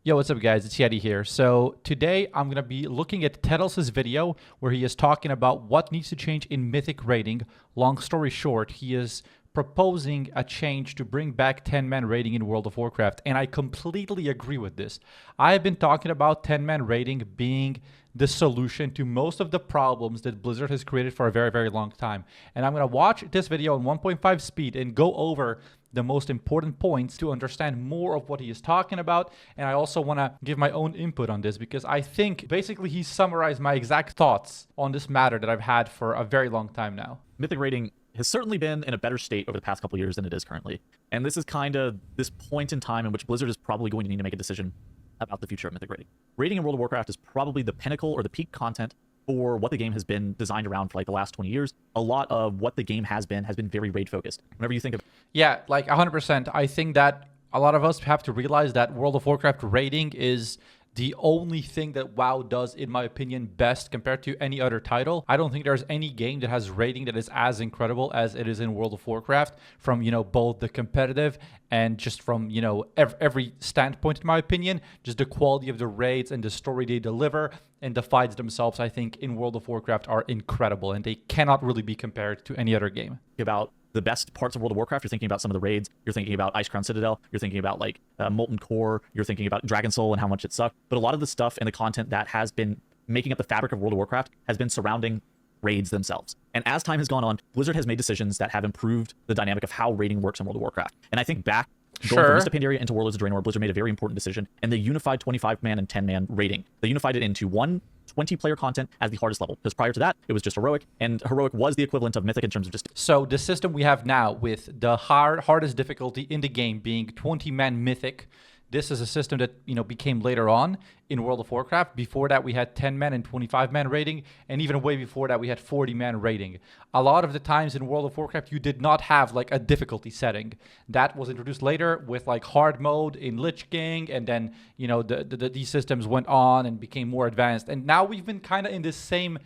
Yo, what's up guys? It's Yeti here. So today I'm going to be looking at Teddles' video where he is talking about what needs to change in Mythic rating. Long story short, he is proposing a change to bring back 10-man rating in World of Warcraft, and I completely agree with this. I have been talking about 10-man rating being the solution to most of the problems that Blizzard has created for a very, very long time. And I'm going to watch this video on 1.5 speed and go over the most important points to understand more of what he is talking about. And I also want to give my own input on this because I think basically he summarized my exact thoughts on this matter that I've had for a very long time now. Mythic rating has certainly been in a better state over the past couple of years than it is currently. And this is kind of this point in time in which Blizzard is probably going to need to make a decision about the future of Mythic rating. Rating in World of Warcraft is probably the pinnacle or the peak content for what the game has been designed around for like the last 20 years. A lot of what the game has been very raid focused. Whenever you think of... Yeah, like 100%. I think that a lot of us have to realize that World of Warcraft rating is the only thing that WoW does, in my opinion, best compared to any other title. I don't think there's any game that has rating that is as incredible as it is in World of Warcraft from, both the competitive and just from, every standpoint, in my opinion. Just the quality of the raids and the story they deliver and the fights themselves, I think, in World of Warcraft are incredible, and they cannot really be compared to any other game. About the best parts of World of Warcraft, you're thinking about some of the raids, you're thinking about Icecrown Citadel, you're thinking about like Molten Core, you're thinking about Dragon Soul and how much it sucked. But a lot of the stuff and the content that has been making up the fabric of World of Warcraft has been surrounding raids themselves. And as time has gone on, Blizzard has made decisions that have improved the dynamic of how raiding works in World of Warcraft. And I think going from Mista Pandaria into Warlords of Draenor, Blizzard made a very important decision, and they unified 25-man and 10-man rating. They unified it into one 20-player content as the hardest level, because prior to that, it was just Heroic, and Heroic was the equivalent of Mythic in terms of just... So the system we have now with the hardest difficulty in the game being 20-man Mythic, this is a system that, became later on in World of Warcraft. Before that, we had 10-man and 25-man rating, and even way before that, we had 40-man rating. A lot of the times in World of Warcraft, you did not have like a difficulty setting. That was introduced later with like hard mode in Lich King, and then, these systems went on and became more advanced. And now we've been kind of in this same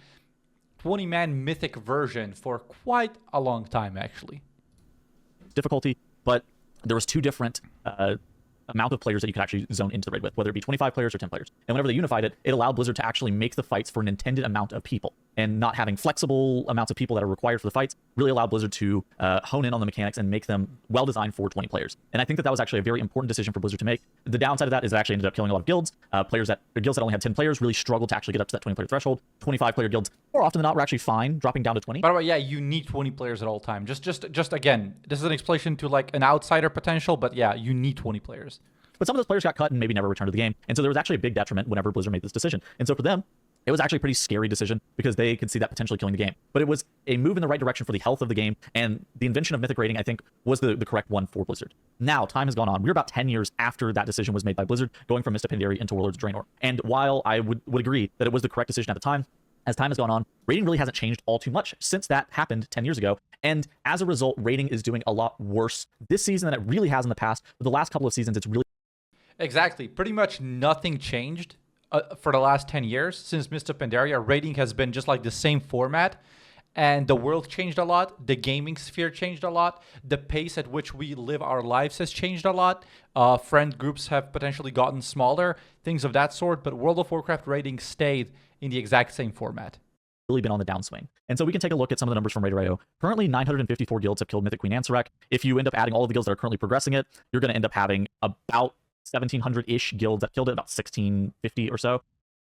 20-man Mythic version for quite a long time, actually. Difficulty, but there was two different... amount of players that you could actually zone into the raid with, whether it be 25 players or 10 players. And whenever they unified it, it allowed Blizzard to actually make the fights for an intended amount of people. And not having flexible amounts of people that are required for the fights really allowed Blizzard to hone in on the mechanics and make them well-designed for 20 players. And I think that that was actually a very important decision for Blizzard to make. The downside of that is it actually ended up killing a lot of guilds. Guilds that only had 10 players really struggled to actually get up to that 20-player threshold. 25-player guilds, more often than not, were actually fine, dropping down to 20. By the way, yeah, you need 20 players at all time. Just again, this is an explanation to like an outsider potential, but yeah, you need 20 players. But some of those players got cut and maybe never returned to the game. And so there was actually a big detriment whenever Blizzard made this decision. And so for them, it was actually a pretty scary decision because they could see that potentially killing the game. But it was a move in the right direction for the health of the game. And the invention of Mythic rating, I think, was the correct one for Blizzard. Now, time has gone on. We're about 10 years after that decision was made by Blizzard, going from Mista Pandaria into Warlords of Draenor. And while I would agree that it was the correct decision at the time, as time has gone on, rating really hasn't changed all too much since that happened 10 years ago. And as a result, rating is doing a lot worse this season than it really has in the past. But the last couple of seasons, it's really... Exactly. Pretty much nothing changed for the last 10 years since Mista Pandaria. Rating has been just like the same format, and the world changed a lot. The gaming sphere changed a lot. The pace at which we live our lives has changed a lot. Friend groups have potentially gotten smaller, things of that sort, but World of Warcraft rating stayed in the exact same format. Really been on the downswing. And so we can take a look at some of the numbers from Raider.io. Currently, 954 guilds have killed Mythic Queen Ansarek. If you end up adding all of the guilds that are currently progressing it, you're going to end up having about 1,700-ish guilds that killed it, about 1,650 or so.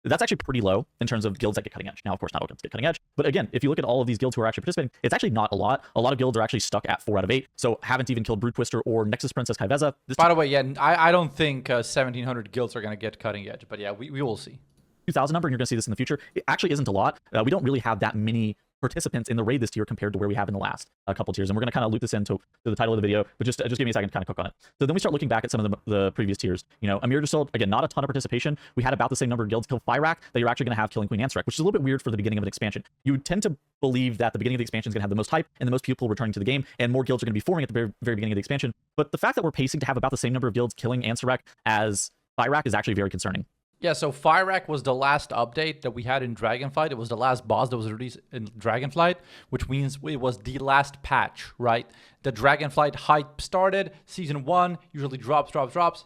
That's actually pretty low in terms of guilds that get cutting edge. Now, of course, not all guilds get cutting edge. But again, if you look at all of these guilds who are actually participating, it's actually not a lot. A lot of guilds are actually stuck at 4 out of 8. So haven't even killed Brood Twister or Nexus Princess Kaiveza. By the way, yeah, I don't think 1,700 guilds are going to get cutting edge. But yeah, we will see. 2,000 number, and you're going to see this in the future. It actually isn't a lot. We don't really have that many participants in the raid this tier compared to where we have in the last couple tiers. And we're going to kind of loop this into the title of the video, but just give me a second to kind of cook on it. So then we start looking back at some of the previous tiers. Amir Jasil, again, not a ton of participation. We had about the same number of guilds kill Fyrak that you're actually going to have killing Queen Ansarek, which is a little bit weird for the beginning of an expansion. You would tend to believe that the beginning of the expansion is going to have the most hype and the most people returning to the game, and more guilds are going to be forming at the very, very beginning of the expansion. But the fact that we're pacing to have about the same number of guilds killing Ansarek as Fyrak is actually very concerning. Yeah, so Fyrak was the last update that we had in Dragonflight. It was the last boss that was released in Dragonflight, which means it was the last patch, right? the Dragonflight hype started. Season 1 usually drops.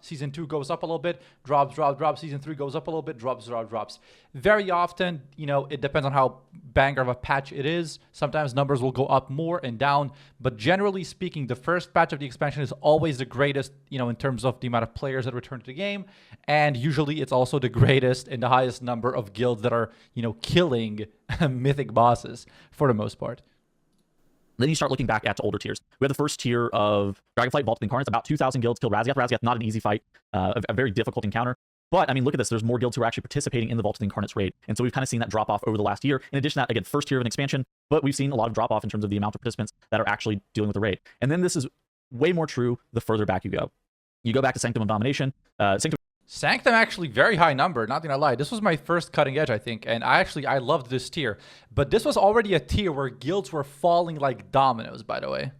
Season 2 goes up a little bit, drops. Season 3 goes up a little bit, drops. Very often, it depends on how banger of a patch it is. Sometimes numbers will go up more and down, but generally speaking, the first patch of the expansion is always the greatest, in terms of the amount of players that return to the game, and usually it's also the greatest and the highest number of guilds that are, killing mythic bosses for the most part. Then you start looking back at older tiers. We have the first tier of Dragonflight Vault of Incarnates, about 2,000 guilds killed Raziath. Raziath, not an easy fight, a very difficult encounter. But, I mean, look at this. There's more guilds who are actually participating in the Vault of the Incarnates raid. And so we've kind of seen that drop off over the last year. In addition to that, again, first tier of an expansion, but we've seen a lot of drop off in terms of the amount of participants that are actually dealing with the raid. And then this is way more true the further back you go. You go back to Sanctum of Domination. Sanctum actually very high number, not gonna lie. This was my first cutting edge, I think, and I loved this tier. But this was already a tier where guilds were falling like dominoes, by the way.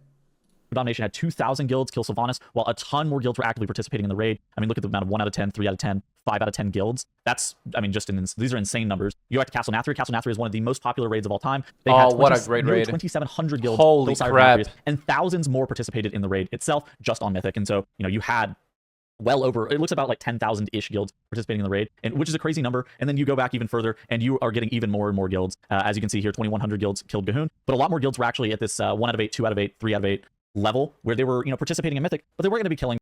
Domination had 2,000 guilds kill Sylvanas, while a ton more guilds were actively participating in the raid. I mean, look at the amount of 1 out of 10, 3 out of 10, 5 out of 10 guilds. That's, I mean, these are insane numbers. You go back to Castle Nathria. Castle Nathria is one of the most popular raids of all time. They had what a great raid. 2,700 guilds. Holy crap. And thousands more participated in the raid itself, just on Mythic. And so, you had well over, it looks about like 10,000-ish guilds participating in the raid, and which is a crazy number. And then you go back even further, and you are getting even more and more guilds. As you can see here, 2,100 guilds killed Gahoon, but a lot more guilds were actually at this 1 out of 8, 2 out of 8, 3 out of 8 level, where they were, participating in Mythic, but they weren't going to be killing.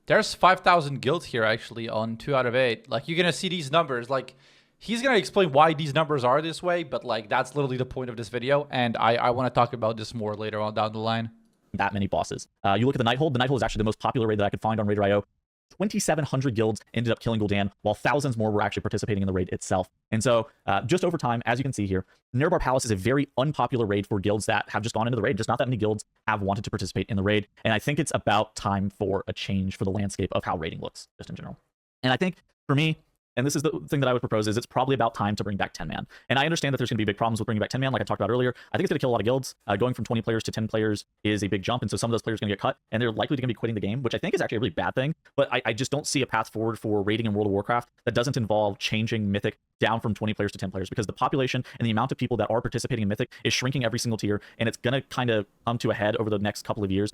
There's 5,000 guilds here, actually, on 2 out of 8. Like, you're going to see these numbers. Like, he's going to explain why these numbers are this way, but, like, that's literally the point of this video, and I want to talk about this more later on down the line. That many bosses. You look at the Nighthold. The Nighthold is actually the most popular raid that I could find on Raider.io. 2,700 guilds ended up killing Gul'dan, while thousands more were actually participating in the raid itself. And so, just over time, as you can see here, Nerebar Palace is a very unpopular raid for guilds that have just gone into the raid. Just not that many guilds have wanted to participate in the raid. And I think it's about time for a change for the landscape of how raiding looks, just in general. And I think, for me, and this is the thing that I would propose, is it's probably about time to bring back 10-man. And I understand that there's going to be big problems with bringing back 10-man, like I talked about earlier. I think it's going to kill a lot of guilds. Going from 20 players to 10 players is a big jump, and so some of those players are going to get cut, and they're likely going to be quitting the game, which I think is actually a really bad thing. But I just don't see a path forward for raiding in World of Warcraft that doesn't involve changing Mythic down from 20 players to 10 players, because the population and the amount of people that are participating in Mythic is shrinking every single tier, and it's going to kind of come to a head over the next couple of years.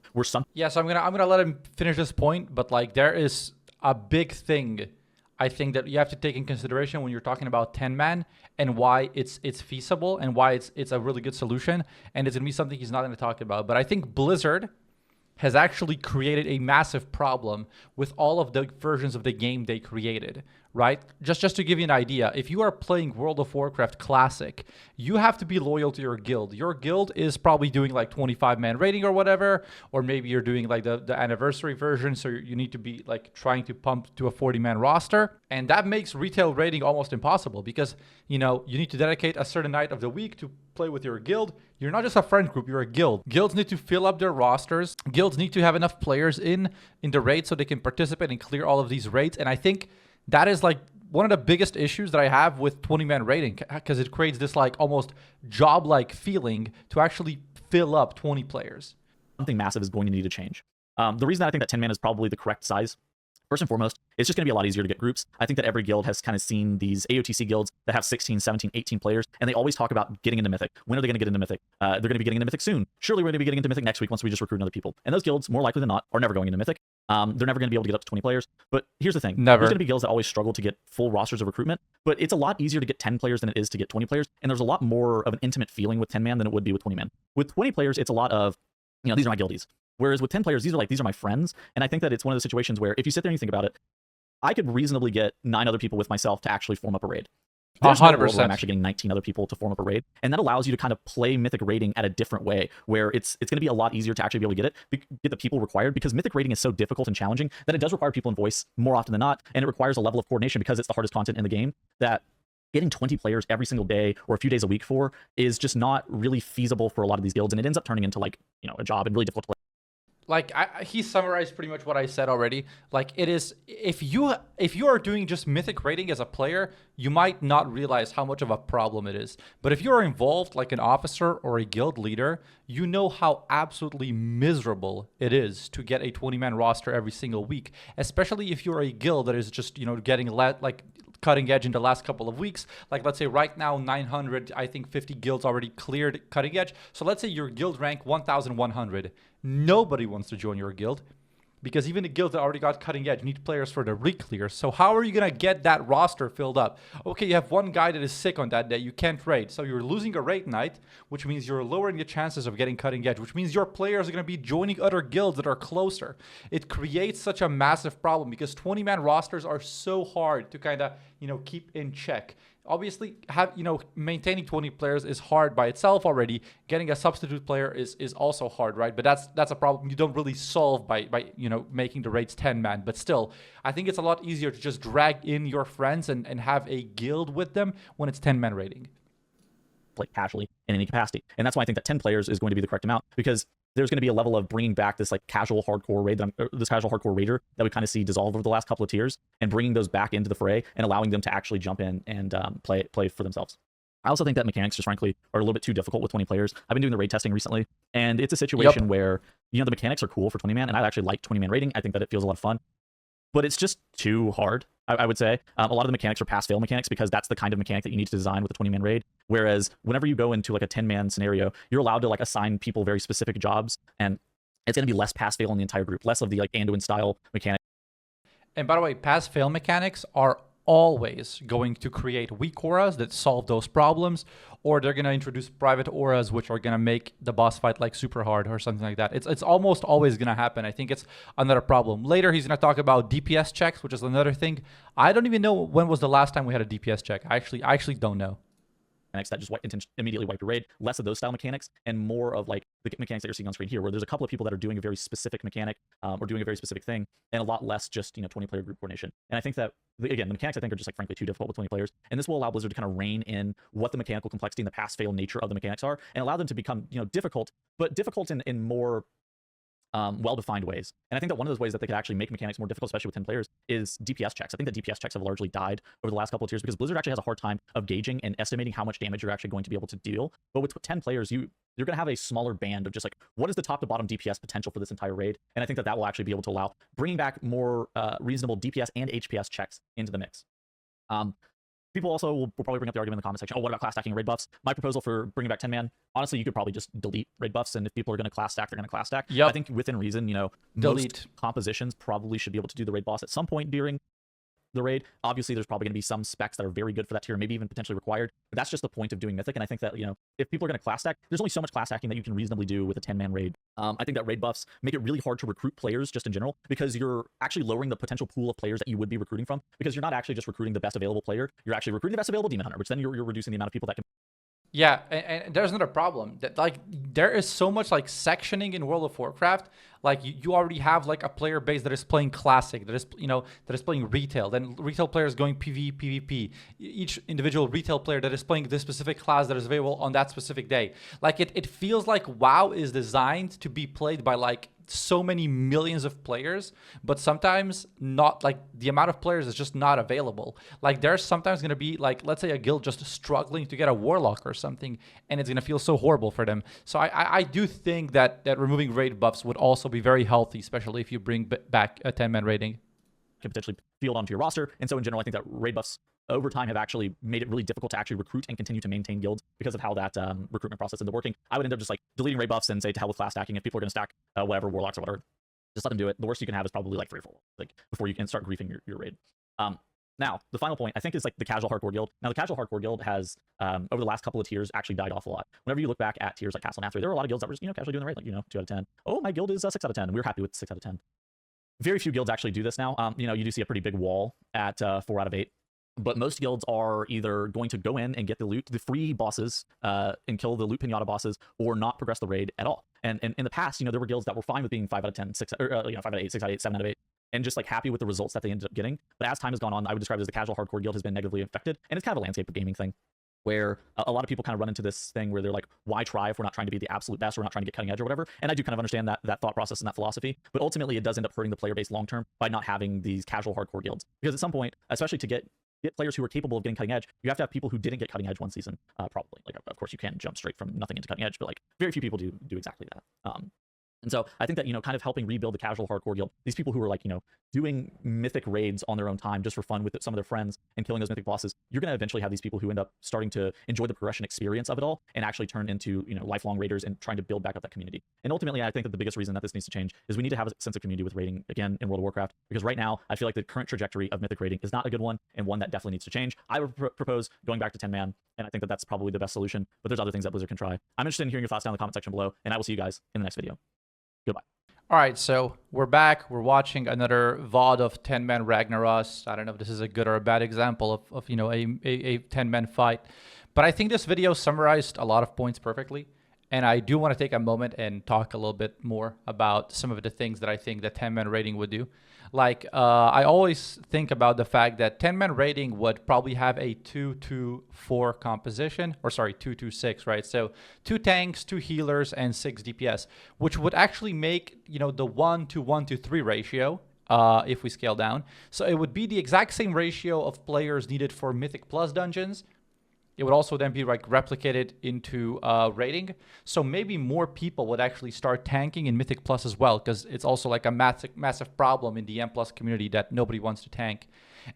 Yeah, so I'm gonna let him finish this point, but like there is a big thing I think that you have to take in consideration when you're talking about 10-man and why it's feasible and why it's a really good solution, and it's gonna be something he's not gonna talk about. But I think Blizzard has actually created a massive problem with all of the versions of the game they created, right? Just to give you an idea, if you are playing World of Warcraft Classic, you have to be loyal to your guild. Your guild is probably doing like 25-man raiding or whatever, or maybe you're doing like the anniversary version, so you need to be like trying to pump to a 40-man roster. And that makes retail raiding almost impossible because, you need to dedicate a certain night of the week to play with your guild. You're not just a friend group, you're a guild. Guilds need to fill up their rosters. Guilds need to have enough players in the raid so they can participate and clear all of these raids. And I think that is like one of the biggest issues that I have with 20-man raiding, because it creates this like almost job-like feeling to actually fill up 20 players. Something massive is going to need to change. The reason that I think that 10-man is probably the correct size, first and foremost, it's just going to be a lot easier to get groups. I think that every guild has kind of seen these AOTC guilds that have 16, 17, 18 players, and they always talk about getting into Mythic. When are they going to get into Mythic? They're going to be getting into Mythic soon. Surely we're going to be getting into Mythic next week once we just recruit other people. And those guilds, more likely than not, are never going into Mythic. They're never going to be able to get up to 20 players. But here's the thing. Never. There's going to be guilds that always struggle to get full rosters of recruitment, but it's a lot easier to get 10 players than it is to get 20 players, and there's a lot more of an intimate feeling with 10-man than it would be with 20-man. With 20 players, it's a lot of, these are my guildies. Whereas with 10 players, these are my friends. And I think that it's one of those situations where if you sit there and you think about it, I could reasonably get 9 other people with myself to actually form up a raid. There's 100%. No world where I'm actually getting 19 other people to form up a raid, and that allows you to kind of play Mythic raiding at a different way, where it's going to be a lot easier to actually be able to get the people required, because Mythic raiding is so difficult and challenging that it does require people in voice more often than not, and it requires a level of coordination because it's the hardest content in the game that getting 20 players every single day or a few days a week for is just not really feasible for a lot of these guilds, and it ends up turning into like a job and really difficult to play. Like he summarized pretty much what I said already. Like it is, if you are doing just Mythic raiding as a player, you might not realize how much of a problem it is. But if you are involved like an officer or a guild leader, you know how absolutely miserable it is to get a 20-man roster every single week. Especially if you're a guild that is just getting cutting edge in the last couple of weeks. Like, let's say right now 900, I think 50 guilds already cleared cutting edge. So let's say your guild rank 1100. Nobody wants to join your guild, because even the guilds that already got cutting edge need players for the re-clear. So how are you going to get that roster filled up? Okay, you have one guy that is sick on that day. You can't raid. So you're losing a raid night, which means you're lowering the chances of getting cutting edge, which means your players are going to be joining other guilds that are closer. It creates such a massive problem because 20-man rosters are so hard to kind of, keep in check. Obviously, maintaining 20 players is hard by itself already. Getting a substitute player is also hard, right? But that's a problem you don't really solve by making the raids 10-man. But still, I think it's a lot easier to just drag in your friends and have a guild with them when it's 10-man raiding. Play casually in any capacity. And that's why I think that 10 players is going to be the correct amount, because there's going to be a level of bringing back this like casual hardcore raid, this casual hardcore raider that we kind of see dissolve over the last couple of tiers, and bringing those back into the fray and allowing them to actually jump in and play for themselves. I also think that mechanics, just frankly, are a little bit too difficult with 20 players. I've been doing the raid testing recently, and it's a situation where, the mechanics are cool for 20-man, and I actually like 20-man raiding. I think that it feels a lot of fun, but it's just too hard, I would say. A lot of the mechanics are pass-fail mechanics, because that's the kind of mechanic that you need to design with a 20-man raid. Whereas whenever you go into like a 10-man scenario, you're allowed to like assign people very specific jobs, and it's going to be less pass-fail in the entire group, less of the like Anduin style mechanic. And by the way, pass-fail mechanics are always going to create weak auras that solve those problems, or they're going to introduce private auras which are going to make the boss fight like super hard or something like that. It's almost always going to happen. I think it's another problem. Later he's going to talk about DPS checks, which is another thing. I don't even know when was the last time we had a DPS check. I actually don't know. Mechanics that just immediately wipe your raid, less of those style mechanics, and more of like the mechanics that you're seeing on screen here, where there's a couple of people that are doing a very specific mechanic or doing a very specific thing, and a lot less just 20-player group coordination. And I think that again, the mechanics I think are just like frankly too difficult with 20 players, and this will allow Blizzard to kind of rein in what the mechanical complexity and the pass-fail nature of the mechanics are, and allow them to become difficult, but difficult in more well-defined ways. And I think that one of those ways that they could actually make mechanics more difficult, especially with 10 players, is DPS checks. I think that DPS checks have largely died over the last couple of tiers because Blizzard actually has a hard time of gauging and estimating how much damage you're actually going to be able to deal. But with 10 players, you're going to have a smaller band of just like, what is the top to bottom DPS potential for this entire raid? And I think that will actually be able to allow bringing back more reasonable DPS and HPS checks into the mix. People also will probably bring up the argument in the comment section, oh, what about class stacking raid buffs? My proposal for bringing back 10-man, honestly, you could probably just delete raid buffs, and if people are going to class stack, they're going to class stack. I think within reason, most compositions probably should be able to do the raid boss at some point during the raid. Obviously, there's probably going to be some specs that are very good for that tier, maybe even potentially required, but that's just the point of doing Mythic. And I think that, if people are going to class stack, there's only so much class stacking that you can reasonably do with a 10-man raid. I think that raid buffs make it really hard to recruit players just in general, because you're actually lowering the potential pool of players that you would be recruiting from, because you're not actually just recruiting the best available player, you're actually recruiting the best available demon hunter, which then you're reducing the amount of people that can. Yeah, and there's another problem that like there is so much like sectioning in World of Warcraft. Like you already have like a player base that is playing classic, that is that is playing retail. Then retail players going PvE, PvP. Each individual retail player that is playing this specific class that is available on that specific day. Like it feels like WoW is designed to be played by like so many millions of players, but sometimes not, like the amount of players is just not available. Like there's sometimes going to be like, let's say a guild just struggling to get a warlock or something, and it's going to feel so horrible for them. So I do think that removing raid buffs would also be very healthy, especially if you bring back a 10-man raiding. Can potentially field onto your roster. And so in general, I think that raid buffs over time have actually made it really difficult to actually recruit and continue to maintain guilds because of how that recruitment process ended up working. I would end up just like deleting raid buffs and say to hell with class stacking. If people are going to stack whatever, warlocks or whatever, just let them do it. The worst you can have is probably like 3 or 4, like before you can start griefing your raid. Now, the final point, I think, is like the casual hardcore guild. Now, the casual hardcore guild has, over the last couple of tiers, actually died off a lot. Whenever you look back at tiers like Castle and Athery, there were a lot of guilds that were just, casually doing the raid, like, 2 out of 10. Oh, my guild is 6 out of 10. We were happy with 6 out of 10. Very few guilds actually do this now. You do see a pretty big wall at 4 out of 8. But most guilds are either going to go in and get the loot, the free bosses, and kill the loot pinata bosses, or not progress the raid at all. And in the past, there were guilds that were fine with being 5 out of 10, 6, or 5 out of 8, 6 out of 8, 7 out of 8, and just like happy with the results that they ended up getting. But as time has gone on, I would describe it as the casual hardcore guild has been negatively affected, and it's kind of a landscape of gaming thing, where a lot of people kind of run into this thing where they're like, why try if we're not trying to be the absolute best, we're not trying to get cutting edge or whatever. And I do kind of understand that thought process and that philosophy, but ultimately it does end up hurting the player base long term by not having these casual hardcore guilds, because at some point, especially to get players who are capable of getting cutting edge, you have to have people who didn't get cutting edge one season, probably. Like, of course, you can jump straight from nothing into cutting edge, but like very few people do exactly that. And so I think that, kind of helping rebuild the casual hardcore guild, these people who are like, doing mythic raids on their own time just for fun with some of their friends and killing those mythic bosses, you're going to eventually have these people who end up starting to enjoy the progression experience of it all and actually turn into, lifelong raiders and trying to build back up that community. And ultimately, I think that the biggest reason that this needs to change is we need to have a sense of community with raiding again in World of Warcraft, because right now I feel like the current trajectory of mythic raiding is not a good one, and one that definitely needs to change. I would propose going back to 10-man, and I think that that's probably the best solution, but there's other things that Blizzard can try. I'm interested in hearing your thoughts down in the comment section below, and I will see you guys in the next video. Goodbye. All right, so we're back. We're watching another VOD of 10-man Ragnaros. I don't know if this is a good or a bad example of a 10-man fight, but I think this video summarized a lot of points perfectly. And I do want to take a moment and talk a little bit more about some of the things that I think that 10-man raiding would do. Like, I always think about the fact that 10-man raiding would probably have a 2-2-4 composition, or sorry, 2-2-6, right? So 2 tanks, 2 healers, and 6 DPS, which would actually make, the 1-to-1-to-3 ratio, if we scale down. So it would be the exact same ratio of players needed for Mythic Plus dungeons. It would also then be like replicated into raiding. So maybe more people would actually start tanking in Mythic Plus as well, because it's also like a massive problem in the M Plus community that nobody wants to tank.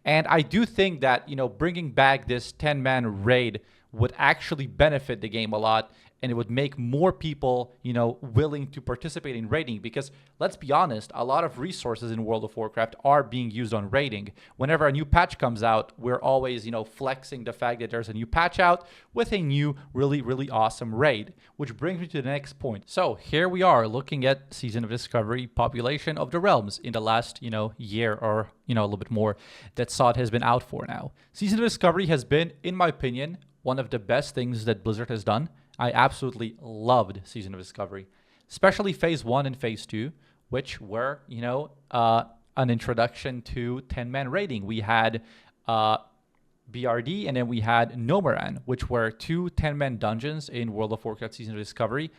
And I do think that, bringing back this 10-man raid would actually benefit the game a lot, and it would make more people, willing to participate in raiding, because let's be honest, a lot of resources in World of Warcraft are being used on raiding. Whenever a new patch comes out, we're always, flexing the fact that there's a new patch out with a new really, really awesome raid, which brings me to the next point. So here we are looking at Season of Discovery population of the realms in the last, year or, a little bit more that SOD has been out for now. Season of Discovery has been, in my opinion, one of the best things that Blizzard has done. I absolutely loved Season of Discovery, especially Phase 1 and Phase 2, which were, an introduction to 10-man raiding. We had BRD, and then we had Nomoran, which were 2 10-man dungeons in World of Warcraft Season of Discovery,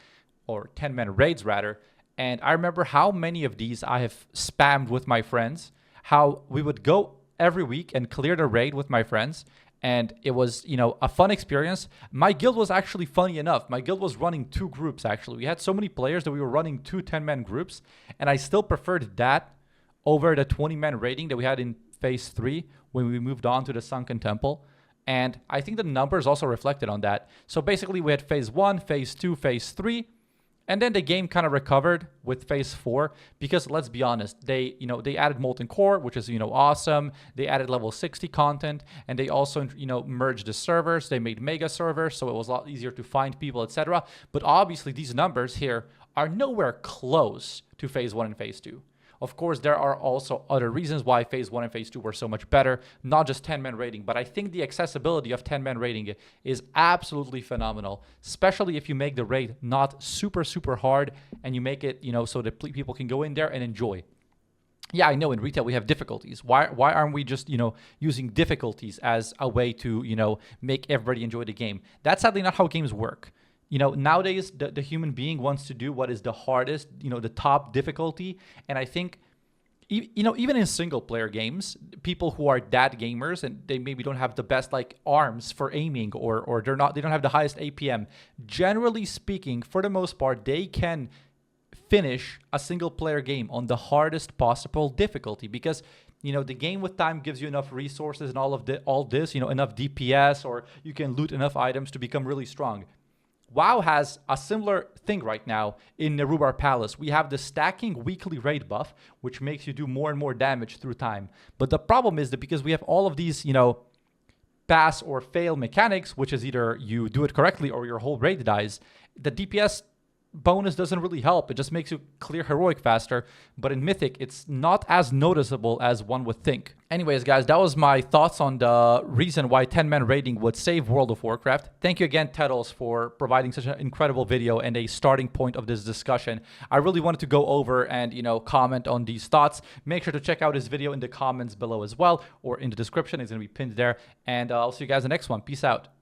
or 10-man raids rather. And I remember how many of these I have spammed with my friends, how we would go every week and clear the raid with my friends. And it was, a fun experience. My guild was actually funny enough. My guild was running 2 groups, actually. We had so many players that we were running 2 10-man groups. And I still preferred that over the 20-man raiding that we had in Phase 3 when we moved on to the Sunken Temple. And I think the numbers also reflected on that. So basically, we had Phase 1, Phase 2, Phase 3. And then the game kind of recovered with Phase 4, because let's be honest, they added Molten Core, which is, awesome. They added level 60 content, and they also, merged the servers. They made mega servers, so it was a lot easier to find people, etc. But obviously, these numbers here are nowhere close to Phase 1 and Phase 2. Of course, there are also other reasons why Phase 1 and Phase 2 were so much better, not just 10-man raiding, but I think the accessibility of 10-man raiding is absolutely phenomenal, especially if you make the raid not super, super hard and you make it, so that people can go in there and enjoy. Yeah, I know in retail we have difficulties. Why aren't we just, using difficulties as a way to, make everybody enjoy the game? That's sadly not how games work. Nowadays, the human being wants to do what is the hardest, the top difficulty. And I think, even in single player games, people who are dad gamers and they maybe don't have the best arms for aiming, or they don't have the highest APM. Generally speaking, for the most part, they can finish a single player game on the hardest possible difficulty, because the game with time gives you enough resources and all this, enough DPS, or you can loot enough items to become really strong. WoW has a similar thing right now in Nerubar Palace. We have the stacking weekly raid buff, which makes you do more and more damage through time. But the problem is that because we have all of these, pass or fail mechanics, which is either you do it correctly or your whole raid dies, the DPS bonus doesn't really help. It just makes you clear heroic faster, but in Mythic it's not as noticeable as one would think. Anyways, guys, that was my thoughts on the reason why 10-man raiding would save World of Warcraft. Thank you again, Teddles, for providing such an incredible video and a starting point of this discussion. I really wanted to go over and comment on these thoughts. Make sure to check out his video in the comments below as well, or in the description. It's going to be pinned there, and I'll see you guys in the next one. Peace out.